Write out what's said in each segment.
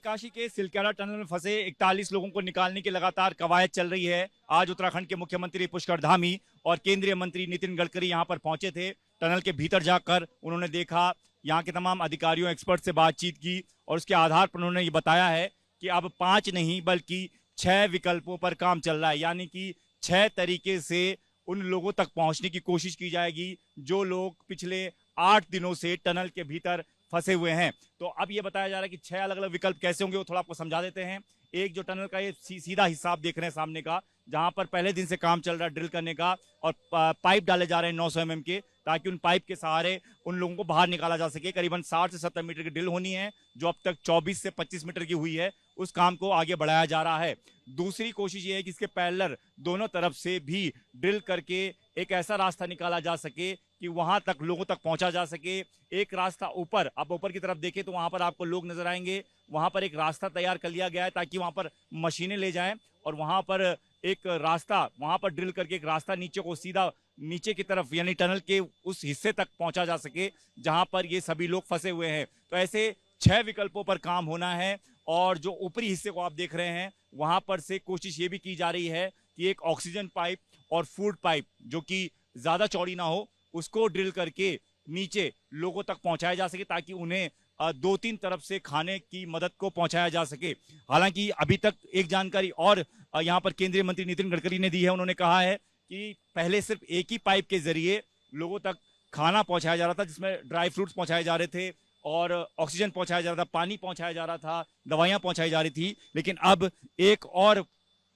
उत्तरकाशी के सिलक्याला टनल में फंसे 41 लोगों को निकालने की लगातार कवायद चल रही है। आज उत्तराखंड के मुख्यमंत्री पुष्कर धामी और केंद्रीय मंत्री नितिन गडकरी यहां पर पहुंचे थे। टनल के भीतर जाकर उन्होंने देखा, यहां के तमाम अधिकारियों एक्सपर्ट से बातचीत की और उसके आधार पर उन्होंने ये बताया है कि अब 5 नहीं बल्कि 6 विकल्पों पर काम चल रहा है। यानी कि 6 तरीके से उन लोगों तक पहुंचने की कोशिश की जाएगी जो लोग पिछले 8 दिनों से टनल के भीतर फंसे हुए हैं। तो अब ये बताया जा रहा है कि 6 अलग अलग विकल्प कैसे होंगे, वो थोड़ा आपको समझा देते हैं। एक जो टनल का ये सीधा हिस्सा आप देख रहे हैं सामने का, जहां पर पहले दिन से काम चल रहा है ड्रिल करने का और पाइप डाले जा रहे हैं 900 mm के, ताकि उन पाइप के सहारे उन लोगों को बाहर निकाला जा सके। करीबन 60 से 70 मीटर की ड्रिल होनी है, जो अब तक 24 से 25 मीटर की हुई है। उस काम को आगे बढ़ाया जा रहा है। दूसरी कोशिश ये है कि इसके पैरेलल दोनों तरफ से भी ड्रिल करके एक ऐसा रास्ता निकाला जा सके कि वहां तक लोगों तक पहुंचा जा सके। एक रास्ता ऊपर, आप ऊपर की तरफ देखें तो वहां पर आपको लोग नजर आएंगे। वहां पर एक रास्ता तैयार कर लिया गया है ताकि वहां पर मशीनें ले जाएं और वहां पर एक रास्ता, वहां पर ड्रिल करके एक रास्ता नीचे को सीधा नीचे की तरफ यानी टनल के उस हिस्से तक पहुंचा जा सके जहां पर ये सभी लोग फंसे हुए हैं। तो ऐसे 6 विकल्पों पर काम होना है। और जो ऊपरी हिस्से को आप देख रहे हैं, वहां पर से कोशिश ये भी की जा रही है कि एक ऑक्सीजन पाइप और फूड पाइप जो कि ज्यादा चौड़ी ना हो, उसको ड्रिल करके नीचे लोगों तक पहुंचाया जा सके ताकि उन्हें 2-3 तरफ से खाने की मदद को पहुंचाया जा सके। हालांकि अभी तक एक जानकारी और यहां पर केंद्रीय मंत्री नितिन गडकरी ने दी है। उन्होंने कहा है कि पहले सिर्फ एक ही पाइप के जरिए लोगों तक खाना पहुंचाया जा रहा था, जिसमें ड्राई फ्रूट्स पहुंचाए जा रहे थे और ऑक्सीजन पहुंचाया जा रहा था, पानी पहुंचाया जा रहा था, दवाइयां पहुंचाई जा रही थी। लेकिन अब एक और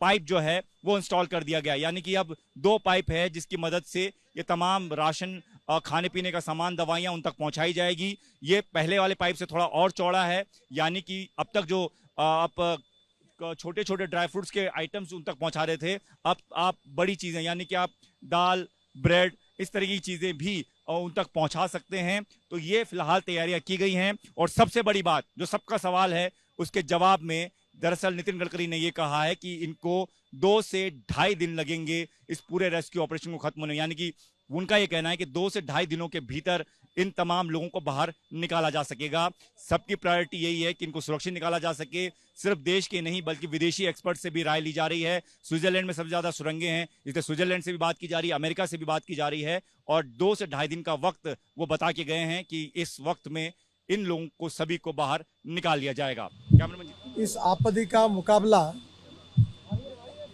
पाइप जो है वो इंस्टॉल कर दिया गया, यानी कि अब 2 पाइप है जिसकी मदद से ये तमाम राशन, खाने पीने का सामान, दवाइयां उन तक पहुंचाई जाएगी। ये पहले वाले पाइप से थोड़ा और चौड़ा है, यानी कि अब तक जो आप छोटे छोटे ड्राई फ्रूट्स के आइटम्स उन तक पहुंचा रहे थे, अब आप बड़ी चीजें यानी कि आप दाल, ब्रेड, इस तरह की चीजें भी उन तक पहुंचा सकते हैं। तो ये फिलहाल तैयारियां की गई हैं। और सबसे बड़ी बात जो सबका सवाल है, उसके जवाब में दरअसल नितिन गडकरी ने यह कहा है कि इनको 2 से 2.5 दिन लगेंगे इस पूरे रेस्क्यू ऑपरेशन को खत्म होने। यानी कि उनका यह कहना है कि 2 से 2.5 दिनों के भीतर इन तमाम लोगों को बाहर निकाला जा सकेगा। सबकी प्रायोरिटी यही है कि इनको सुरक्षित निकाला जा सके। सिर्फ देश के नहीं बल्कि विदेशी एक्सपर्ट से भी राय ली जा रही है। स्विट्जरलैंड में सबसे ज्यादा सुरंगें हैं, इसलिए स्विट्जरलैंड से भी बात की जा रही है, अमेरिका से भी बात की जा रही है। और 2 से 2.5 दिन का वक्त वो बता के गए हैं कि इस वक्त में इन लोगों को सभी को बाहर निकाल लिया जाएगा। कैमरामैन, इस आपत्ति का मुकाबला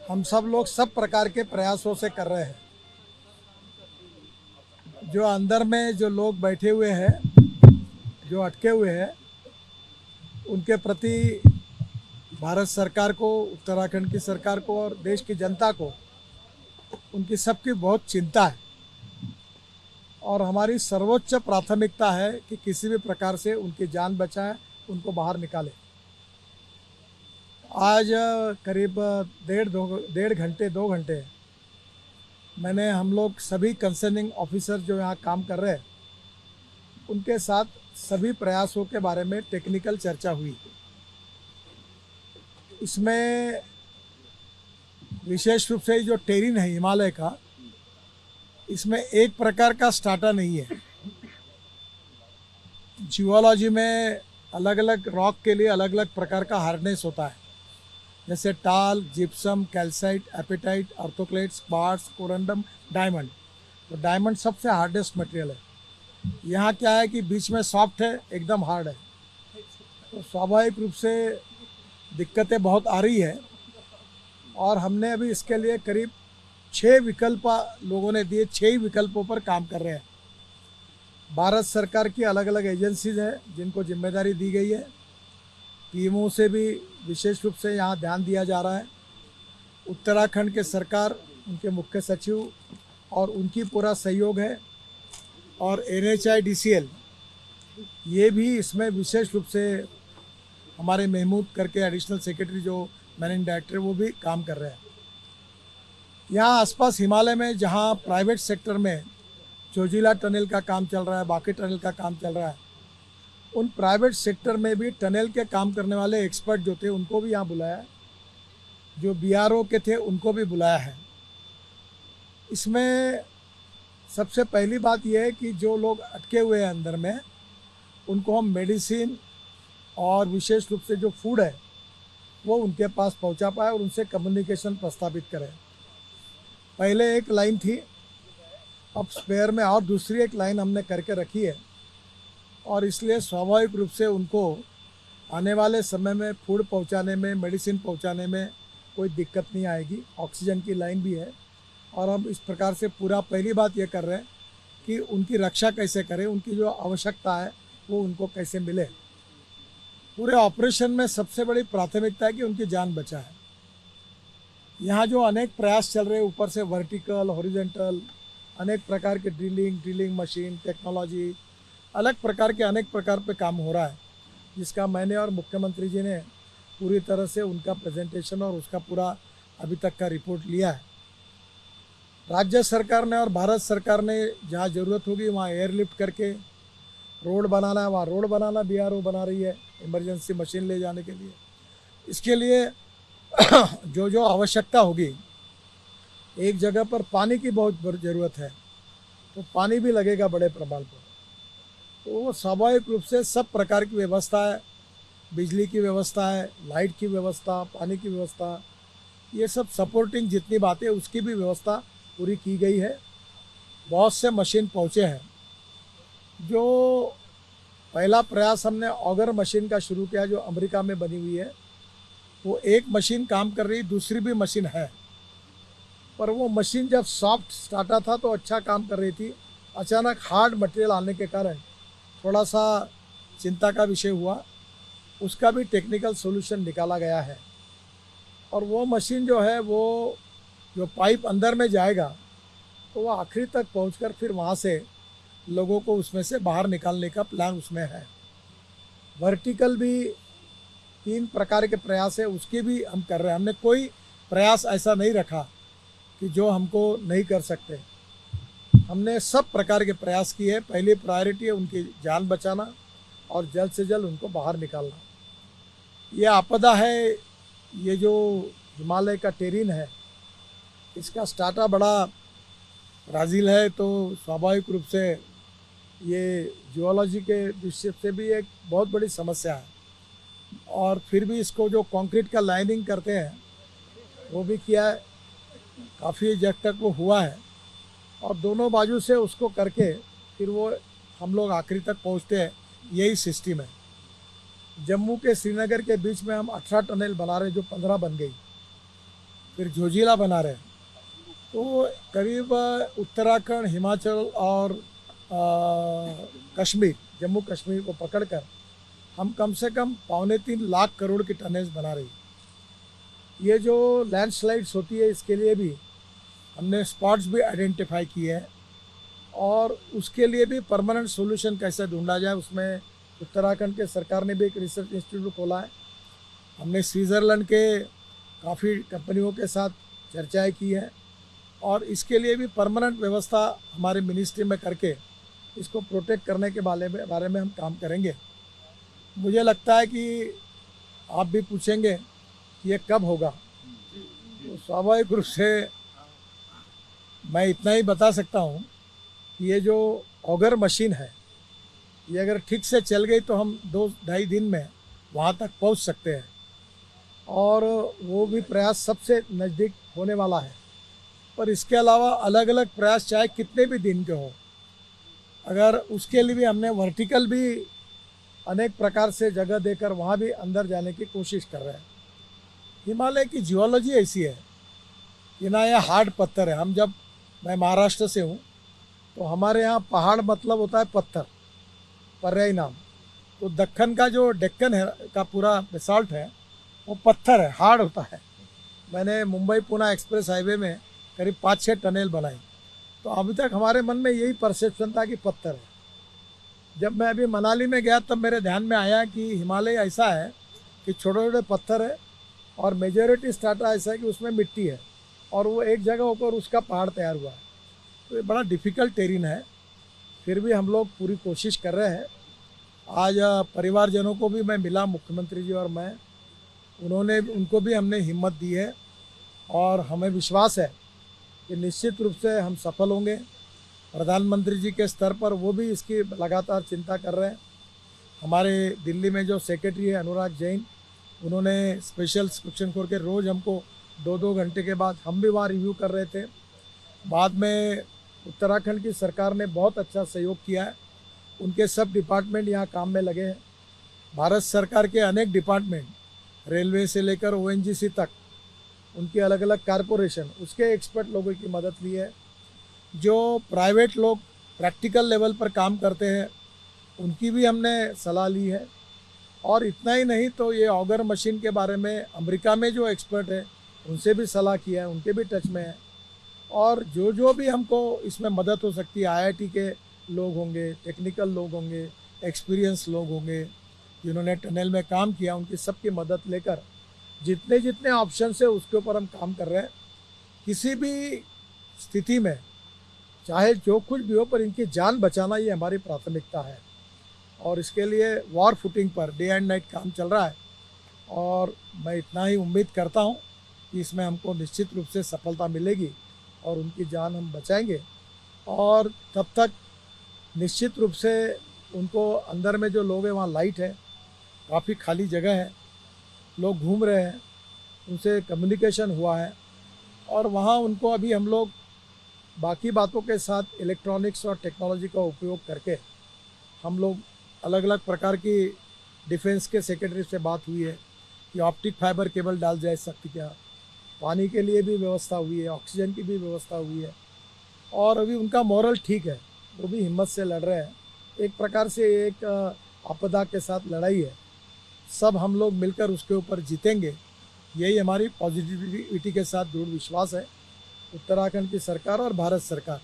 हम सब लोग सब प्रकार के प्रयासों से कर रहे हैं। जो अंदर में जो लोग बैठे हुए हैं, जो अटके हुए हैं, उनके प्रति भारत सरकार को, उत्तराखंड की सरकार को और देश की जनता को उनकी सबकी बहुत चिंता है। और हमारी सर्वोच्च प्राथमिकता है कि किसी भी प्रकार से उनकी जान बचाएं, उनको बाहर निकालें। आज करीब 2 घंटे मैंने हम लोग सभी कंसर्निंग ऑफिसर जो यहाँ काम कर रहे हैं उनके साथ सभी प्रयासों के बारे में टेक्निकल चर्चा हुई। इसमें विशेष रूप से जो टेरिन है हिमालय का, इसमें एक प्रकार का स्टार्टा नहीं है। जियोलॉजी में अलग अलग रॉक के लिए अलग अलग प्रकार का हार्डनेस होता है, जैसे talc, gypsum, calcite, apatite, orthoclase, quartz, corundum, diamond. तो डायमंड सबसे हार्डेस्ट मटेरियल है। यहाँ क्या है कि बीच में सॉफ्ट है, एकदम हार्ड है। तो स्वाभाविक रूप से दिक्कतें बहुत आ रही है। और हमने अभी इसके लिए करीब 6 विकल्प लोगों ने दिए, 6 विकल्पों पर काम कर रहे हैं। भारत सरकार की अलग अलग एजेंसीज हैं जिनको जिम्मेदारी दी गई है। पीएमओ से भी विशेष रूप से यहाँ ध्यान दिया जा रहा है। उत्तराखंड के सरकार, उनके मुख्य सचिव और उनकी पूरा सहयोग है। और NHIDCL ये भी इसमें विशेष रूप से हमारे महमूद करके एडिशनल सेक्रेटरी जो मैनेजिंग डायरेक्टर, वो भी काम कर रहे हैं। यहाँ आसपास हिमालय में जहाँ प्राइवेट सेक्टर में जोजिला टनल का काम चल रहा है, बाकी टनल का काम चल रहा है, उन प्राइवेट सेक्टर में भी टनल के काम करने वाले एक्सपर्ट जो थे उनको भी यहाँ बुलाया है। जो BRO के थे उनको भी बुलाया है। इसमें सबसे पहली बात यह है कि जो लोग अटके हुए हैं अंदर में, उनको हम मेडिसिन और विशेष रूप से जो फूड है वो उनके पास पहुंचा पाए और उनसे कम्युनिकेशन प्रस्तावित करें। पहले एक लाइन थी, अब स्पेयर में और दूसरी एक लाइन हमने करके रखी है और इसलिए स्वाभाविक रूप से उनको आने वाले समय में फूड पहुंचाने में, मेडिसिन पहुंचाने में कोई दिक्कत नहीं आएगी। ऑक्सीजन की लाइन भी है और हम इस प्रकार से पूरा पहली बात ये कर रहे हैं कि उनकी रक्षा कैसे करें, उनकी जो आवश्यकता है वो उनको कैसे मिले। पूरे ऑपरेशन में सबसे बड़ी प्राथमिकता है कि उनकी जान बचाए। यहाँ जो अनेक प्रयास चल रहे हैं ऊपर से वर्टिकल, हॉरिजॉन्टल, अनेक प्रकार के ड्रिलिंग मशीन, टेक्नोलॉजी, अलग प्रकार के अनेक प्रकार पे काम हो रहा है, जिसका मैंने और मुख्यमंत्री जी ने पूरी तरह से उनका प्रेजेंटेशन और उसका पूरा अभी तक का रिपोर्ट लिया है। राज्य सरकार ने और भारत सरकार ने जहाँ ज़रूरत होगी वहाँ एयरलिफ्ट करके रोड बनाना है, वहाँ रोड बनाना BRO बना रही है इमरजेंसी मशीन ले जाने के लिए। इसके लिए जो जो आवश्यकता होगी, एक जगह पर पानी की बहुत ज़रूरत है तो पानी भी लगेगा बड़े प्रमाण पर, तो वो स्वाभाविक रूप से सब प्रकार की व्यवस्था है, बिजली की व्यवस्था है, लाइट की व्यवस्था, पानी की व्यवस्था, ये सब सपोर्टिंग जितनी बातें उसकी भी व्यवस्था पूरी की गई है। बहुत से मशीन पहुँचे हैं। जो पहला प्रयास हमने ऑगर मशीन का शुरू किया जो अमेरिका में बनी हुई है, वो एक मशीन काम कर रही, दूसरी भी मशीन है, पर वो मशीन जब सॉफ्ट स्टार्टा था तो अच्छा काम कर रही थी। अचानक हार्ड मटेरियल आने के कारण थोड़ा सा चिंता का विषय हुआ। उसका भी टेक्निकल सॉल्यूशन निकाला गया है और वो मशीन जो है वो जो पाइप अंदर में जाएगा तो वो आखिरी तक पहुंचकर फिर वहाँ से लोगों को उसमें से बाहर निकालने का प्लान उसमें है। वर्टिकल भी 3 प्रकार के प्रयास है, उसके भी हम कर रहे हैं। हमने कोई प्रयास ऐसा नहीं रखा कि जो हमको नहीं कर सकते। हमने सब प्रकार के प्रयास किए। पहली प्रायोरिटी है उनकी जान बचाना और जल्द से जल्द उनको बाहर निकालना। ये आपदा है, ये जो हिमालय का टेरिन है, इसका स्टार्टा बड़ा ब्राज़ील है, तो स्वाभाविक रूप से ये जियोलॉजी के दृष्टि से भी एक बहुत बड़ी समस्या है। और फिर भी इसको जो कंक्रीट का लाइनिंग करते हैं वो भी किया है, काफ़ी जग तक वो हुआ है और दोनों बाजू से उसको करके फिर वो हम लोग आखिरी तक पहुंचते हैं। यही सिस्टम है। जम्मू के श्रीनगर के बीच में हम 18 टनल बना रहे हैं, जो 15 बन गई, फिर झोजिला बना रहे हैं। तो करीब उत्तराखंड, हिमाचल और कश्मीर, जम्मू कश्मीर को पकड़कर हम कम से कम 2.25 लाख करोड़ की टनेज बना रही। ये जो लैंडस्लाइड्स होती है इसके लिए भी हमने स्पॉट्स भी आइडेंटिफाई किए हैं और उसके लिए भी परमानेंट सॉल्यूशन कैसे ढूंढा जाए, उसमें उत्तराखंड के सरकार ने भी एक रिसर्च इंस्टीट्यूट खोला है। हमने स्विट्ज़रलैंड के काफ़ी कंपनियों के साथ चर्चाएं की है और इसके लिए भी परमानेंट व्यवस्था हमारे मिनिस्ट्री में करके इसको प्रोटेक्ट करने के बारे में हम काम करेंगे। मुझे लगता है कि आप भी पूछेंगे कि ये कब होगा, तो स्वाभाविक रूप से मैं इतना ही बता सकता हूँ कि ये जो ऑगर मशीन है, ये अगर ठीक से चल गई तो हम 2-2.5 दिन में वहाँ तक पहुँच सकते हैं और वो भी प्रयास सबसे नज़दीक होने वाला है। पर इसके अलावा अलग अलग प्रयास चाहे कितने भी दिन के हों, अगर उसके लिए भी हमने वर्टिकल भी अनेक प्रकार से जगह देकर वहाँ भी अंदर जाने की कोशिश कर रहे हैं। हिमालय की जियोलॉजी ऐसी है कि ना ये हार्ड पत्थर है। मैं महाराष्ट्र से हूँ तो हमारे यहाँ पहाड़ मतलब होता है पत्थर, पर्यायी नाम। तो दक्कन का जो डेक्कन है का पूरा बेसाल्ट है वो पत्थर है, हार्ड होता है। मैंने मुंबई पुणे एक्सप्रेस हाईवे में करीब 5-6 टनल बनाई, तो अभी तक हमारे मन में यही परसेप्शन था कि पत्थर है। जब मैं अभी मनाली में गया तब मेरे ध्यान में आया कि हिमालय ऐसा है कि छोटे छोटे पत्थर है और मेजॉरिटी स्टार्टा ऐसा है कि उसमें मिट्टी है और वो एक जगह होकर उसका पहाड़ तैयार हुआ है। तो ये बड़ा डिफ़िकल्ट टेरिन है, फिर भी हम लोग पूरी कोशिश कर रहे हैं। आज परिवारजनों को भी मैं मिला, मुख्यमंत्री जी और मैं, उनको भी हमने हिम्मत दी है और हमें विश्वास है कि निश्चित रूप से हम सफल होंगे। प्रधानमंत्री जी के स्तर पर वो भी इसकी लगातार चिंता कर रहे हैं हमारे दिल्ली में जो सेक्रेटरी है अनुराग जैन, उन्होंने स्पेशल इंस्पेक्शन खोल के रोज़ हमको 2-2 घंटे के बाद हम भी वहाँ रिव्यू कर रहे थे। बाद में उत्तराखंड की सरकार ने बहुत अच्छा सहयोग किया है, उनके सब डिपार्टमेंट यहाँ काम में लगे हैं। भारत सरकार के अनेक डिपार्टमेंट, रेलवे से लेकर ओएनजीसी तक, उनकी अलग अलग कारपोरेशन, उसके एक्सपर्ट लोगों की मदद ली है। जो प्राइवेट लोग प्रैक्टिकल लेवल पर काम करते हैं, उनकी भी हमने सलाह ली है। और इतना ही नहीं तो ये ऑगर मशीन के बारे में अमेरिका में जो एक्सपर्ट है, उनसे भी सलाह किया है, उनके भी टच में है। और जो भी हमको इसमें मदद हो सकती है, आईआईटी के लोग होंगे, टेक्निकल लोग होंगे, एक्सपीरियंस लोग होंगे, जिन्होंने टनल में काम किया, उनकी सबकी मदद लेकर जितने ऑप्शन है उसके ऊपर हम काम कर रहे हैं। किसी भी स्थिति में चाहे जो कुछ भी हो, पर इनकी जान बचाना ये हमारी प्राथमिकता है। और इसके लिए war footing per day and night काम चल रहा है। और मैं इतना ही उम्मीद करता हूँ कि इसमें हमको निश्चित रूप से सफलता मिलेगी और उनकी जान हम बचाएंगे। और तब तक निश्चित रूप से उनको अंदर में जो लोग हैं, वहाँ लाइट है, काफ़ी खाली जगह है, लोग घूम रहे हैं, उनसे कम्युनिकेशन हुआ है। और वहाँ उनको अभी हम लोग बाकी बातों के साथ इलेक्ट्रॉनिक्स और टेक्नोलॉजी का उपयोग करके हम लोग अलग अलग प्रकार की डिफेंस के सेक्रेटरी से बात हुई है कि ऑप्टिक फाइबर केबल डाल जा सकती क्या, पानी के लिए भी व्यवस्था हुई है, ऑक्सीजन की भी व्यवस्था हुई है। और अभी उनका मॉरल ठीक है, वो भी हिम्मत से लड़ रहे हैं। एक प्रकार से एक आपदा के साथ लड़ाई है, सब हम लोग मिलकर उसके ऊपर जीतेंगे, यही हमारी पॉजिटिविटी के साथ दृढ़ विश्वास है। उत्तराखंड की सरकार और भारत सरकार,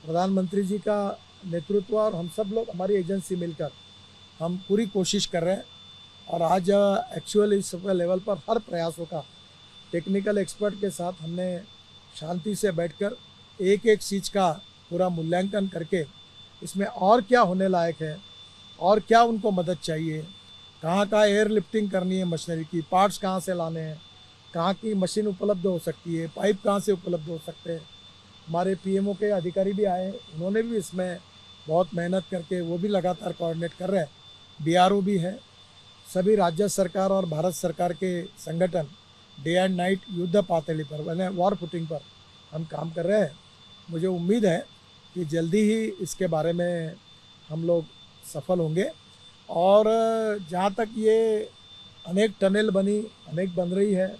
प्रधानमंत्री जी का नेतृत्व और हम सब लोग, हमारी एजेंसी मिलकर हम पूरी कोशिश कर रहे हैं। और आज एक्चुअल इस लेवल पर हर प्रयासों का टेक्निकल एक्सपर्ट के साथ हमने शांति से बैठकर एक एक चीज़ का पूरा मूल्यांकन करके इसमें और क्या होने लायक है और क्या उनको मदद चाहिए, कहाँ एयर लिफ्टिंग करनी है मशीनरी की, पार्ट्स कहाँ से लाने हैं, कहाँ की मशीन उपलब्ध हो सकती है, पाइप कहाँ से उपलब्ध हो सकते हैं। हमारे पीएमओ के अधिकारी भी आए, उन्होंने भी इसमें बहुत मेहनत करके वो भी लगातार कोऑर्डिनेट कर रहे हैं। बीआरओ भी है, सभी राज्य सरकार और भारत सरकार के संगठन डे एंड नाइट युद्ध पातळी पर, यानी वॉर फुटिंग पर हम काम कर रहे हैं। मुझे उम्मीद है कि जल्दी ही इसके बारे में हम लोग सफल होंगे। और जहाँ तक ये अनेक टनल बनी, अनेक बन रही है,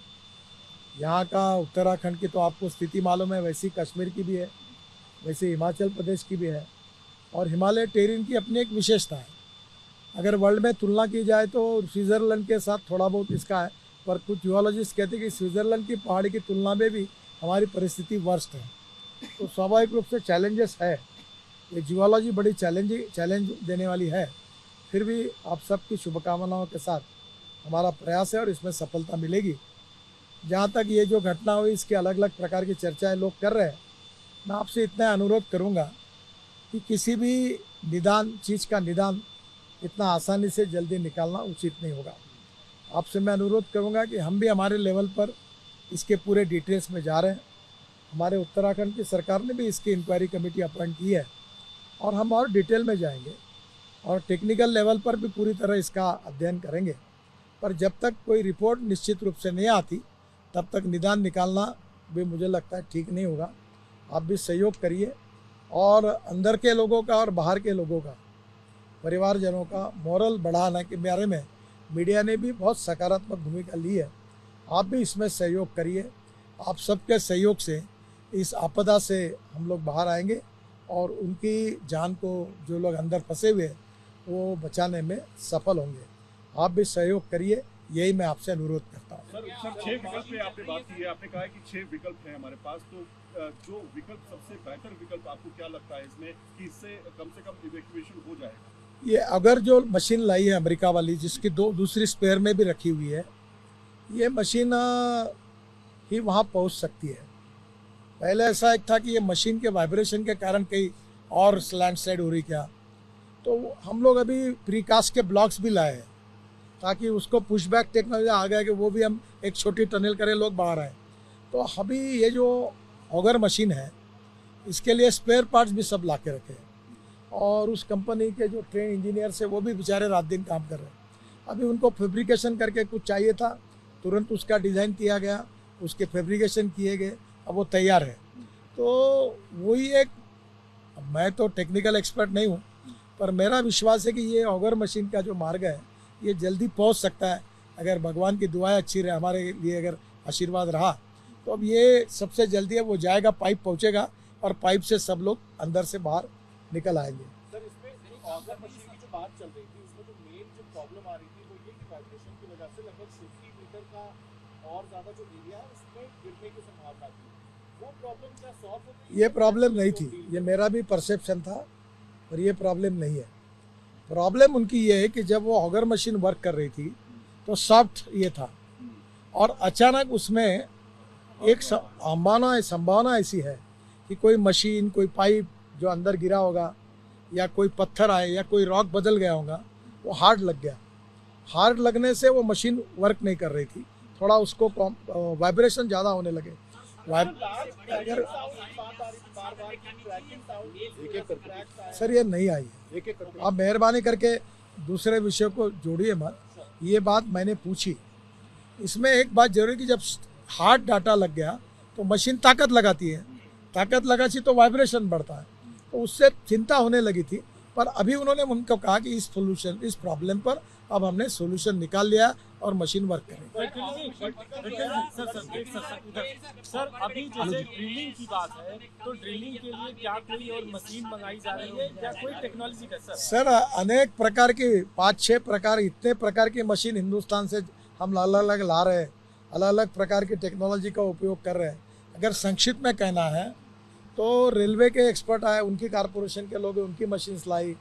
यहाँ का उत्तराखंड की तो आपको स्थिति मालूम है, वैसी कश्मीर की भी है, वैसे हिमाचल प्रदेश की भी है। और हिमालय टेरेन की अपनी एक विशेषता है। अगर वर्ल्ड में तुलना की जाए तो स्विट्ज़रलैंड के साथ थोड़ा बहुत इसका है, पर कुछ जियोलॉजिस्ट कहते हैं कि स्विट्ज़रलैंड की पहाड़ी की तुलना में भी हमारी परिस्थिति वर्स्ट है। तो स्वाभाविक रूप से चैलेंजेस है, ये जियोलॉजी बड़ी चैलेंज देने वाली है। फिर भी आप सबकी शुभकामनाओं के साथ हमारा प्रयास है और इसमें सफलता मिलेगी। जहाँ तक ये जो घटना हुई, इसके अलग अलग प्रकार की चर्चाएं लोग कर रहे हैं, मैं आपसे इतना अनुरोध करूँगा कि किसी भी चीज़ का निदान इतना आसानी से जल्दी निकालना उचित नहीं होगा। आपसे मैं अनुरोध करूँगा कि हम भी हमारे लेवल पर इसके पूरे डिटेल्स में जा रहे हैं। हमारे उत्तराखंड की सरकार ने भी इसकी इंक्वायरी कमेटी अपॉइंट की है और हम और डिटेल में जाएंगे और टेक्निकल लेवल पर भी पूरी तरह इसका अध्ययन करेंगे। पर जब तक कोई रिपोर्ट निश्चित रूप से नहीं आती, तब तक निदान निकालना भी मुझे लगता है ठीक नहीं होगा। आप भी सहयोग करिए और अंदर के लोगों का और बाहर के लोगों का, परिवारजनों का मोरल बढ़ाने के बारे में मीडिया ने भी बहुत सकारात्मक भूमिका ली है। आप भी इसमें सहयोग करिए। आप सबके सहयोग से इस आपदा से हम लोग बाहर आएंगे और उनकी जान को, जो लोग अंदर फंसे हुए वो बचाने में सफल होंगे। आप भी सहयोग करिए, यही मैं आपसे अनुरोध करता हूँ। सर 6 विकल्प पे आपने बात की है, आपने कहा है कि 6 विकल्प हैं हमारे पास, तो जो विकल्प सबसे बेहतर विकल्प आपको क्या लगता है इसमें कि इससे कम से कम इवैक्यूएशन हो जाएगा? ये अगर जो मशीन लाई है अमेरिका वाली, जिसकी दूसरी स्पेयर में भी रखी हुई है, ये मशीन ही वहाँ पहुँच सकती है। पहले ऐसा एक था कि ये मशीन के वाइब्रेशन के कारण कहीं और लैंडस्लाइड हो रही क्या, तो हम लोग अभी प्रीकास्ट के ब्लॉक्स भी लाए हैं ताकि उसको पुशबैक टेक्नोलॉजी आ गया कि वो भी हम एक छोटी टनल करें, लोग बाहर आए। तो अभी ये जो ऑगर मशीन है, इसके लिए स्पेयर पार्ट्स भी सब ला के रखे हैं। और उस कंपनी के जो ट्रेन इंजीनियर्स है वो भी बेचारे रात दिन काम कर रहे हैं। अभी उनको फैब्रिकेशन करके कुछ चाहिए था, तुरंत उसका डिज़ाइन किया गया, उसके फैब्रिकेशन किए गए, अब वो तैयार है। तो वही एक, मैं तो टेक्निकल एक्सपर्ट नहीं हूँ, पर मेरा विश्वास है कि ये ऑगर मशीन का जो मार्ग है ये जल्दी पहुँच सकता है, अगर भगवान की दुआएं अच्छी रहे, हमारे लिए अगर आशीर्वाद रहा तो अब ये सबसे जल्दी है वो जाएगा, पाइप पहुँचेगा और पाइप से सब लोग अंदर से बाहर निकल आएंगे। सर इसमें ऑगर मशीन की जो बात चल रही थी उसमें जो मेन जो प्रॉब्लम आ रही थी वो ये कि वाइब्रेशन की वजह से लगभग 50 मीटर का और ज़्यादा जो एरिया है उसमें गिरने की संभावना थी। वो प्रॉब्लम क्या सॉल्व हो गई? ये प्रॉब्लम नहीं थी, ये मेरा भी परसेप्शन था, पर ये प्रॉब्लम नहीं है। प्रॉब्लम उनकी ये है कि जब वो ऑगर मशीन वर्क कर रही थी तो सॉफ्ट ये था और अचानक उसमें एक संभावना ऐसी है कि कोई मशीन, कोई पाइप जो अंदर गिरा होगा या कोई पत्थर आए या कोई रॉक बदल गया होगा, वो हार्ड लग गया। हार्ड लगने से वो मशीन वर्क नहीं कर रही थी, थोड़ा उसको वाइब्रेशन ज़्यादा होने लगे। सर ये नहीं आई है, आप मेहरबानी करके दूसरे विषय को जोड़िए मत, ये बात मैंने पूछी। इसमें एक बात जरूरी कि जब हार्ड डाटा लग गया तो मशीन ताकत लगाती है, ताकत लगाती तो वाइब्रेशन बढ़ता है, तो उससे चिंता होने लगी थी। पर अभी उन्होंने उनको कहा कि इस प्रॉब्लम पर अब हमने सोल्यूशन निकाल लिया और मशीन वर्क करेगी। सर अभी जैसे ड्रिलिंग की बात है तो ड्रिलिंग के लिए क्या कोई और मशीन मंगाई जा रही है या कोई टेक्नोलॉजी का? सर अनेक प्रकार की 5-6 प्रकार, इतने प्रकार की मशीन हिंदुस्तान से हम अलग अलग ला रहे हैं, अलग अलग प्रकार की टेक्नोलॉजी का उपयोग कर रहे हैं। अगर संक्षिप्त में कहना है तो रेलवे के एक्सपर्ट आए, उनकी कारपोरेशन के लोग उनकी मशीन्स लाई,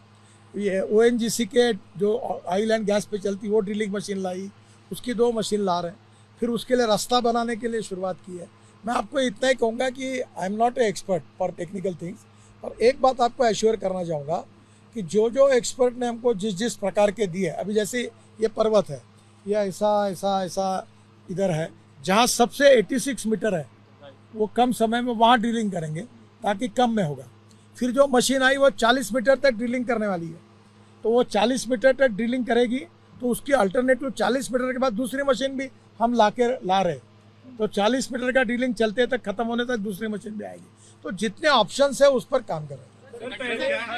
ये ONGC के जो ऑयल एंड गैस पे चलती वो ड्रिलिंग मशीन लाई, उसकी 2 मशीन ला रहे हैं। फिर उसके लिए रास्ता बनाने के लिए शुरुआत की है। मैं आपको इतना ही कहूँगा कि I am not a expert for technical things, और एक बात आपको एश्योर करना चाहूँगा कि जो एक्सपर्ट ने हमको जिस प्रकार के दिए, अभी जैसे ये पर्वत है, यह ऐसा इधर है, जहाँ सबसे 86 मीटर है, वो कम समय में वहाँ ड्रिलिंग करेंगे ताकि कम में होगा। फिर जो मशीन आई वो 40 मीटर तक ड्रिलिंग करने वाली है, तो वो 40 मीटर तक ड्रिलिंग करेगी, तो उसकी अल्टरनेटिव 40 मीटर के बाद दूसरी मशीन भी हम ला रहे हैं, तो 40 मीटर का ड्रिलिंग चलते तक खत्म होने तक दूसरी मशीन भी आएगी। तो जितने ऑप्शंस है उस पर काम कर रहे हैं।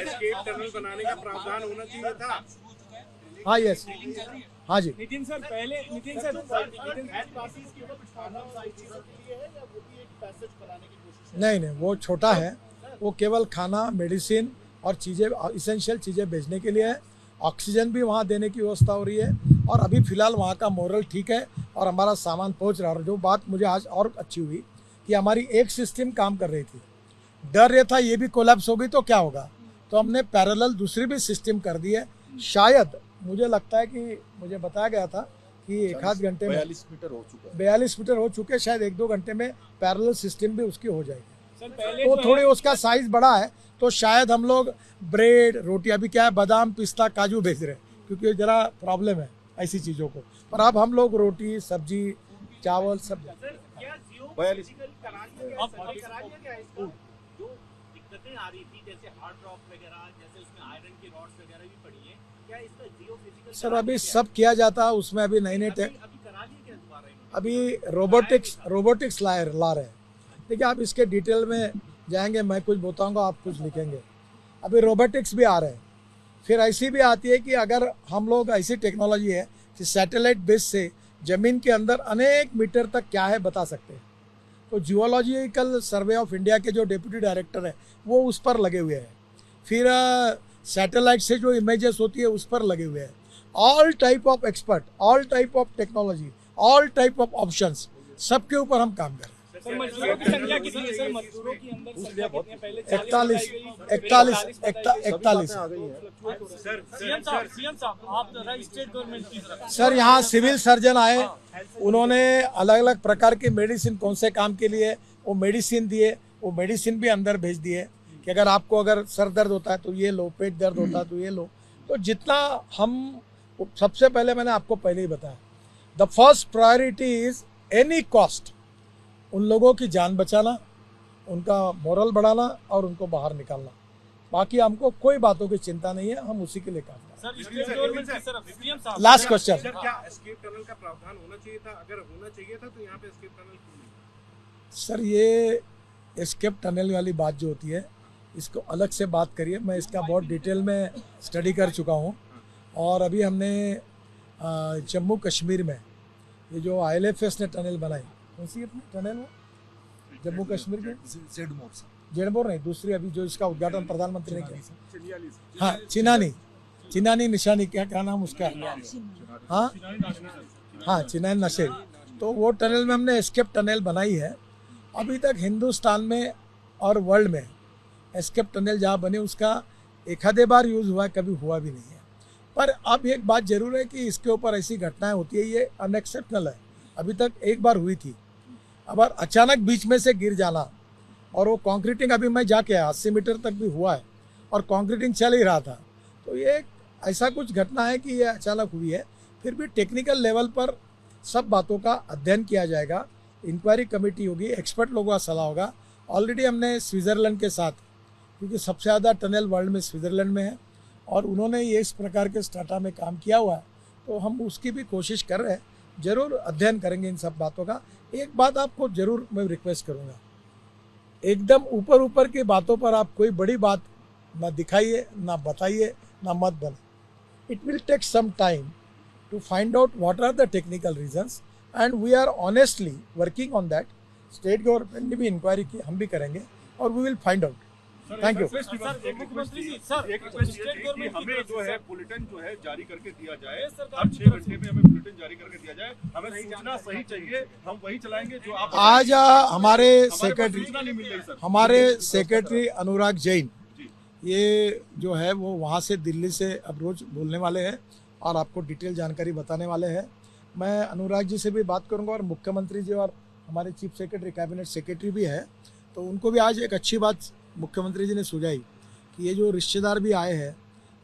एस्केप टनल बनाने का प्रावधान होना चाहिए था। हाँ यस, हाँ जी। नितिन सर नहीं, वो छोटा है, वो केवल खाना, मेडिसिन और चीज़ें, इसेंशियल चीज़ें भेजने के लिए है। ऑक्सीजन भी वहाँ देने की व्यवस्था हो रही है, और अभी फ़िलहाल वहाँ का मोरल ठीक है और हमारा सामान पहुँच रहा है। और जो बात मुझे आज और अच्छी हुई कि हमारी एक सिस्टम काम कर रही थी, डर ये था ये भी कोलैप्स होगी तो क्या होगा, तो हमने पैरेलल दूसरी भी सिस्टम कर दी है। शायद मुझे लगता है कि मुझे बताया गया था कि 1-8 घंटे में 42 मीटर हो चुका है। 42 मीटर हो चुके, शायद 1-2 घंटे में पैरेलल सिस्टम भी उसकी हो जाएगी। सर पहले तो थोड़ी उसका साइज बड़ा है, तो शायद हम लोग ब्रेड, रोटी, अभी क्या है बादाम, पिस्ता, काजू भेज रहे हैं क्योंकि जरा प्रॉब्लम है ऐसी चीज़ों को, पर अब हम लोग रोटी, सब्जी, चावल सब। 42 जो दिक्कतें आ रही थी जैसे हार्ड रॉक वगैरह, जैसे उसमें आयरन की रॉड्स वगैरह भी पड़ी है, क्या इसका जियोफिजिकल सर अभी सब किया जाता है, उसमें अभी नई अभी करा लिया क्या दोबारा इन्होंने? अभी रोबोटिक्स ला रहे हैं। देखिए आप इसके डिटेल में जाएंगे, मैं कुछ बताऊंगा, आप कुछ लिखेंगे। अभी रोबोटिक्स भी आ रहे हैं। फिर ऐसी भी आती है कि अगर हम लोग, ऐसी टेक्नोलॉजी है कि सैटेलाइट बेस से ज़मीन के अंदर अनेक मीटर तक क्या है बता सकते हैं। तो जियोलॉजिकल सर्वे ऑफ इंडिया के जो डिप्टी डायरेक्टर है वो उस पर लगे हुए हैं। फिर सैटेलाइट से जो इमेजेस होती है उस पर लगे हुए हैं। All type of expert, all type of technology, all type of options, सबके ऊपर हम काम कर रहे हैं। सर मजदूरों की संख्या कितनी है? सर मजदूरों की अंदर संख्या कितनी है? पहले 41 सीएम साहब आप जरा स्टेट गवर्नमेंट की तरफ। सर यहाँ सिविल सर्जन आए, उन्होंने अलग अलग प्रकार की मेडिसिन, कौन से काम के लिए वो मेडिसिन दिए, वो मेडिसिन भी अंदर भेज दिए कि अगर सर दर्द होता है तो ये लो, पेट दर्द होता है तो ये लो। तो जितना हम, सबसे पहले मैंने आपको पहले ही बताया, the first priority is any cost, उन लोगों की जान बचाना, उनका मोरल बढ़ाना और उनको बाहर निकालना। बाकी हमको कोई बातों की चिंता नहीं है, हम उसी के लिए काम करें। सर स्टेट गवर्नमेंट की तरफ सीएम साहब लास्ट क्वेश्चन। सर क्या एस्केप टनल का प्रावधान होना चाहिए था? अगर होना चाहिए था तो यहाँ पे एस्केप टनल क्यों नहीं? सर ये एस्केप टनल वाली बात जो होती है इसको अलग से बात करिए, मैं इसका बहुत डिटेल में स्टडी कर चुका हूँ। और अभी हमने जम्मू कश्मीर में ये जो IL&FS ने टनल बनाई, कौन सी अपनी टनल वो जम्मू कश्मीर के जेडमोर नहीं, दूसरी अभी जो इसका उद्घाटन प्रधानमंत्री ने किया, हाँ चिनानी निशानी, क्या नाम उसका, हाँ चिनानी नशेरी। तो वो टनल में हमने एस्केप टनल बनाई है। अभी तक हिंदुस्तान में और वर्ल्ड में एस्केप टनल जहाँ बने उसका एक आधे बार यूज़ हुआ है, कभी हुआ भी नहीं है। पर अब एक बात जरूर है कि इसके ऊपर ऐसी घटनाएं होती है, ये अनएक्सेप्टेबल है। अभी तक एक बार हुई थी, अब अचानक बीच में से गिर जाना, और वो कंक्रीटिंग अभी मैं जाके 80 मीटर तक भी हुआ है और कंक्रीटिंग चल ही रहा था। तो ये ऐसा कुछ घटना है कि ये अचानक हुई है। फिर भी टेक्निकल लेवल पर सब बातों का अध्ययन किया जाएगा, इंक्वायरी कमेटी होगी, एक्सपर्ट लोगों का सलाह होगा। ऑलरेडी हमने स्विट्ज़रलैंड के साथ, क्योंकि सबसे ज़्यादा टनल वर्ल्ड में स्विट्ज़रलैंड में है और उन्होंने ये इस प्रकार के स्टार्टा में काम किया हुआ है, तो हम उसकी भी कोशिश कर रहे हैं। ज़रूर अध्ययन करेंगे इन सब बातों का। एक बात आपको ज़रूर मैं रिक्वेस्ट करूँगा, एकदम ऊपर ऊपर की बातों पर आप कोई बड़ी बात ना दिखाइए, ना बताइए, ना मत बने। It will take some time to find out what are the technical reasons and we are honestly working on that. State government ने भी इंक्वायरी की, हम भी करेंगे और we will find out. Thank you. मुख्यमंत्री जी, सर एक रिक्वेस्ट ये स्टेट थी कि गवर्नमेंट की हमें तरफ जो से है बुलेटिन जो है जारी करके दिया जाए, ये सरकार हर की 6 तरफ से। घंटे में हमें बुलेटिन जारी करके दिया जाए। हमें सूचना सही चाहिए, हम वही चलाएंगे जो आप आज हमारे पास सेक्रेटरी सूचना नहीं मिल रही सर। हमारे सेक्रेटरी अनुराग जैन जी। ये जो है वो वहाँ से दिल्ली से अब रोज बोलने वाले हैं और आपको डिटेल जानकारी बताने वाले हैं। मैं अनुराग जी से भी बात करूंगा और मुख्यमंत्री जी और हमारे चीफ सेक्रेटरी कैबिनेट सेक्रेटरी भी है, तो उनको भी आज एक अच्छी बात मुख्यमंत्री जी ने सुझाई कि ये जो रिश्तेदार भी आए हैं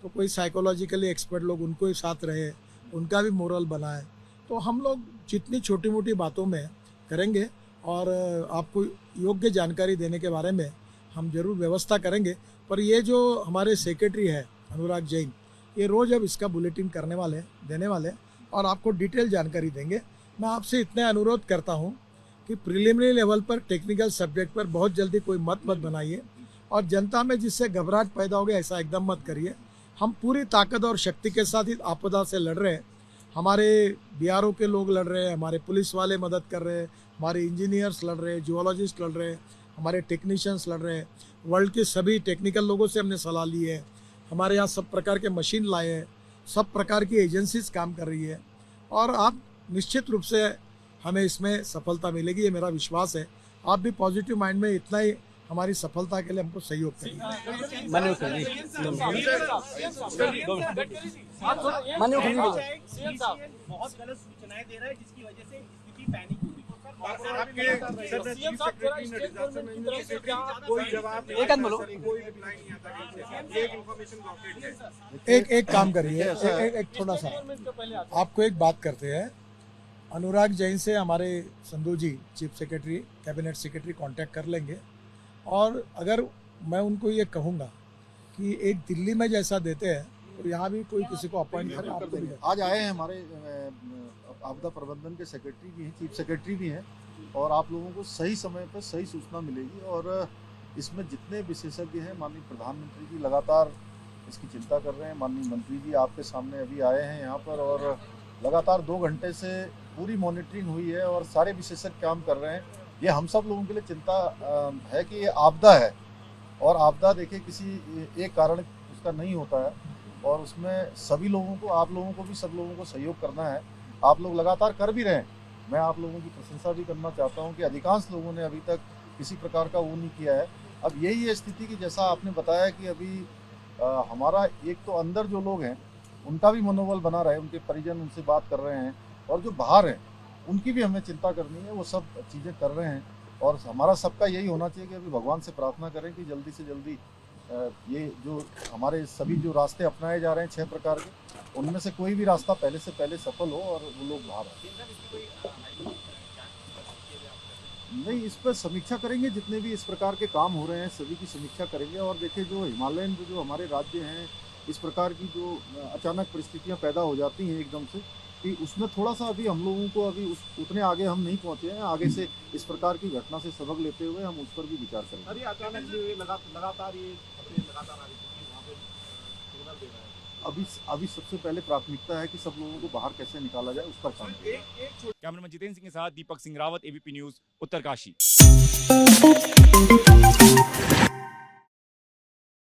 तो कोई साइकोलॉजिकली एक्सपर्ट लोग उनको ही साथ रहे, उनका भी मोरल बनाए। तो हम लोग जितनी छोटी मोटी बातों में करेंगे और आपको योग्य जानकारी देने के बारे में हम जरूर व्यवस्था करेंगे। पर ये जो हमारे सेक्रेटरी है अनुराग जैन, ये रोज़ अब इसका बुलेटिन करने वाले देने वाले और आपको डिटेल जानकारी देंगे। मैं आपसे इतना अनुरोध करता हूँ कि प्रिलिमिनरी लेवल पर टेक्निकल सब्जेक्ट पर बहुत जल्दी कोई मत बनाइए और जनता में जिससे घबराहट पैदा हो गया ऐसा एकदम मत करिए। हम पूरी ताकत और शक्ति के साथ ही आपदा से लड़ रहे हैं। हमारे BRO के लोग लड़ रहे हैं, हमारे पुलिस वाले मदद कर रहे हैं, हमारे इंजीनियर्स लड़ रहे हैं, जियोलॉजिस्ट लड़ रहे हैं, हमारे टेक्नीशियंस लड़ रहे हैं। वर्ल्ड के सभी टेक्निकल लोगों से हमने सलाह ली है। हमारे यहाँ सब प्रकार के मशीन लाए हैं, सब प्रकार की एजेंसीज काम कर रही है और आप निश्चित रूप से हमें इसमें सफलता मिलेगी, ये मेरा विश्वास है। आप भी पॉजिटिव माइंड में इतना ही हमारी सफलता के लिए हमको सहयोग करिए। सीएम साहब बहुत गलत सूचनाएं दे रहा है जिसकी वजह से स्थिति पैनिक हो रही है। सीएम साहब जरा स्टेट गवर्नमेंट की तरफ से क्या कोई जवाब नहीं, कोई रिप्लाई नहीं आता। ये इन्फॉर्मेशन ब्लॉकेड है। एक काम करिए, एक थोड़ा सा गवर्नमेंट का पहले आता आपको एक बात करते हैं। अनुराग जैन से हमारे Sandhu ji chief secretary cabinet secretary contact कर लेंगे और अगर मैं उनको ये कहूँगा कि एक दिल्ली में जैसा देते हैं तो यहाँ भी कोई किसी को अपॉइंट करें, आपको भी आज आए हैं हमारे आपदा प्रबंधन के सेक्रेटरी भी हैं, चीफ सेक्रेटरी भी हैं और आप लोगों को सही समय पर सही सूचना मिलेगी। और इसमें जितने विशेषज्ञ हैं, माननीय प्रधानमंत्री जी लगातार इसकी चिंता कर रहे हैं। माननीय मंत्री जी आपके सामने अभी आए हैं यहाँ पर और लगातार 2 घंटे से पूरी मॉनिटरिंग हुई है और सारे विशेषज्ञ काम कर रहे हैं। ये हम सब लोगों के लिए चिंता है कि ये आपदा है और आपदा देखिए किसी एक कारण उसका नहीं होता है और उसमें सभी लोगों को, आप लोगों को भी, सब लोगों को सहयोग करना है। आप लोग लगातार कर भी रहे हैं। मैं आप लोगों की प्रशंसा भी करना चाहता हूं कि अधिकांश लोगों ने अभी तक किसी प्रकार का वो नहीं किया है। अब यही है स्थिति कि जैसा आपने बताया कि अभी हमारा एक तो अंदर जो लोग हैं उनका भी मनोबल बना रहे, उनके परिजन उनसे बात कर रहे हैं और जो बाहर हैं उनकी भी हमें चिंता करनी है, वो सब चीज़ें कर रहे हैं। और हमारा सबका यही होना चाहिए कि अभी भगवान से प्रार्थना करें कि जल्दी से जल्दी ये जो हमारे सभी जो रास्ते अपनाए जा रहे हैं 6 प्रकार के, उनमें से कोई भी रास्ता पहले से पहले सफल हो और वो लोग बाहर आए। नहीं, इस पर समीक्षा करेंगे, जितने भी इस प्रकार के काम हो रहे हैं सभी की समीक्षा करेंगे। और देखिए जो हिमालयन जो हमारे राज्य हैं, इस प्रकार की जो अचानक परिस्थितियां पैदा हो जाती हैं एकदम से, कि उसमें थोड़ा सा अभी हम लोगों को अभी उतने आगे हम नहीं पहुंचे हैं। आगे से इस प्रकार की घटना से सबक लेते हुए हम उस पर भी विचार करेंगे। अरे अचानक से लगातार ये फसलें लगातार आ रही थी, वहाँ पे सिग्नल दे रहा है। अभी सबसे पहले प्राथमिकता है कि सब लोगों को बाहर कैसे निकाला जाए, उस पर काम करें। एक कैमरामैन जितेंद्र सिंह के साथ दीपक सिंह रावत, एबीपी न्यूज, उत्तरकाशी।